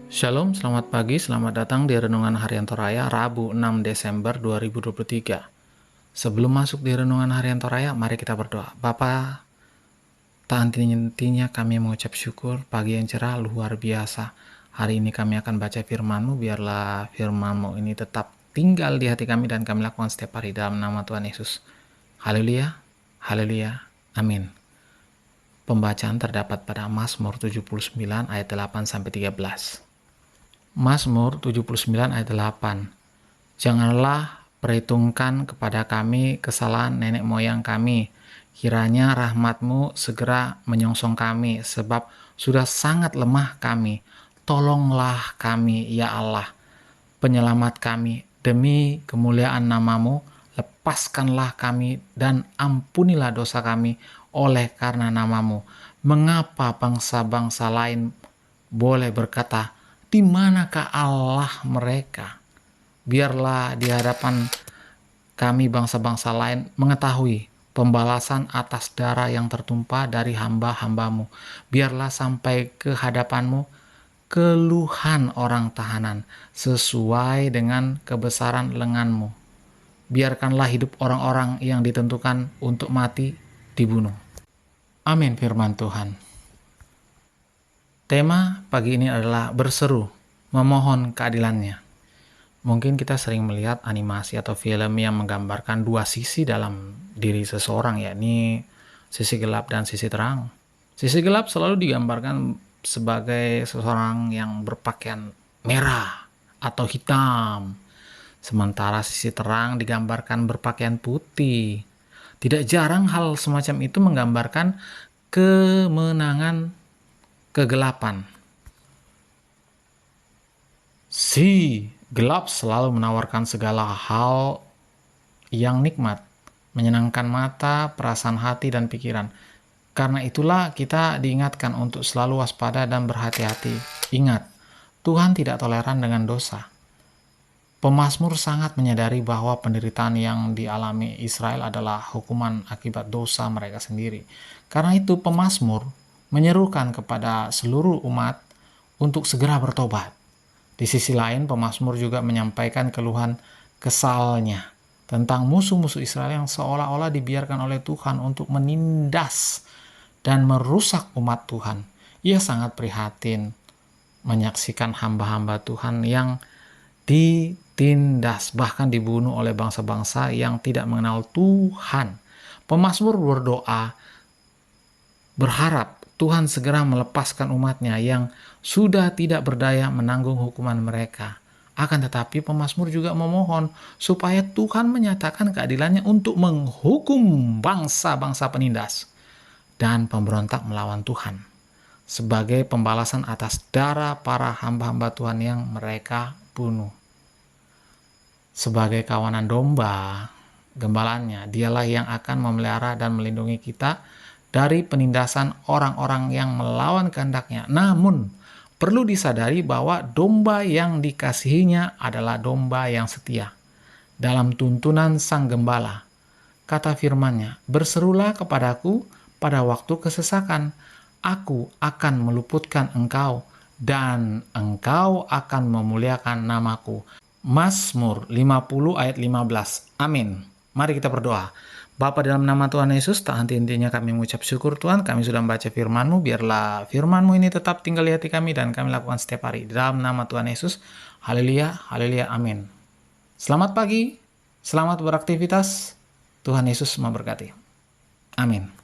Shalom, selamat pagi, selamat datang di Renungan Harian Toraya, Rabu 6 Desember 2023. Sebelum masuk di Renungan Harian Toraya, mari kita berdoa. Bapa, tak henti-hentinya kami mengucap syukur, pagi yang cerah, luar biasa. Hari ini kami akan baca firman-Mu, biarlah firman-Mu ini tetap tinggal di hati kami dan kami lakukan setiap hari dalam nama Tuhan Yesus. Haleluya, haleluya, amin. Pembacaan terdapat pada Mazmur 79 ayat 8-13. Mazmur 79 ayat 8. Janganlah perhitungkan kepada kami kesalahan nenek moyang kami. Kiranya rahmat-Mu segera menyongsong kami, sebab sudah sangat lemah kami. Tolonglah kami, ya Allah, penyelamat kami. Demi kemuliaan nama-Mu, lepaskanlah kami dan ampunilah dosa kami oleh karena nama-Mu. Mengapa bangsa-bangsa lain boleh berkata, di manakah Allah mereka? Biarlah di hadapan kami bangsa-bangsa lain mengetahui pembalasan atas darah yang tertumpah dari hamba-hamba-Mu. Biarlah sampai ke hadapan-Mu keluhan orang tahanan sesuai dengan kebesaran lengan-Mu. Biarkanlah hidup orang-orang yang ditentukan untuk mati dibunuh. Amin firman Tuhan. Tema pagi ini adalah berseru, memohon keadilannya. Mungkin kita sering melihat animasi atau film yang menggambarkan dua sisi dalam diri seseorang, yakni sisi gelap dan sisi terang. Sisi gelap selalu digambarkan sebagai seseorang yang berpakaian merah atau hitam, sementara sisi terang digambarkan berpakaian putih. Tidak jarang hal semacam itu menggambarkan kemenangan kegelapan. Si gelap selalu menawarkan segala hal yang nikmat, menyenangkan mata, perasaan hati, dan pikiran. Karena itulah kita diingatkan untuk selalu waspada dan berhati-hati. Ingat, Tuhan tidak toleran dengan dosa. Pemazmur sangat menyadari bahwa penderitaan yang dialami Israel adalah hukuman akibat dosa mereka sendiri. Karena itu pemazmur menyerukan kepada seluruh umat untuk segera bertobat. Di sisi lain, pemazmur juga menyampaikan keluhan kesalnya tentang musuh-musuh Israel yang seolah-olah dibiarkan oleh Tuhan untuk menindas dan merusak umat Tuhan. Ia sangat prihatin menyaksikan hamba-hamba Tuhan yang ditindas, bahkan dibunuh oleh bangsa-bangsa yang tidak mengenal Tuhan. Pemazmur berdoa, berharap Tuhan segera melepaskan umatnya yang sudah tidak berdaya menanggung hukuman mereka. Akan tetapi pemazmur juga memohon supaya Tuhan menyatakan keadilannya untuk menghukum bangsa-bangsa penindas dan pemberontak melawan Tuhan sebagai pembalasan atas darah para hamba-hamba Tuhan yang mereka bunuh. Sebagai kawanan domba, gembalanya, dialah yang akan memelihara dan melindungi kita dari penindasan orang-orang yang melawan kehendaknya. Namun, perlu disadari bahwa domba yang dikasihinya adalah domba yang setia. Dalam tuntunan sang gembala, kata firman-Nya, berserulah kepadaku pada waktu kesesakan. Aku akan meluputkan engkau, dan engkau akan memuliakan namaku. Mazmur 50 ayat 15. Amin. Mari kita berdoa. Bapa, dalam nama Tuhan Yesus, tak henti-hentinya kami mengucap syukur Tuhan, kami sudah membaca firman-Mu, biarlah firman-Mu ini tetap tinggal di hati kami dan kami lakukan setiap hari. Dalam nama Tuhan Yesus, haleluya, haleluya, amin. Selamat pagi, selamat beraktivitas, Tuhan Yesus memberkati. Amin.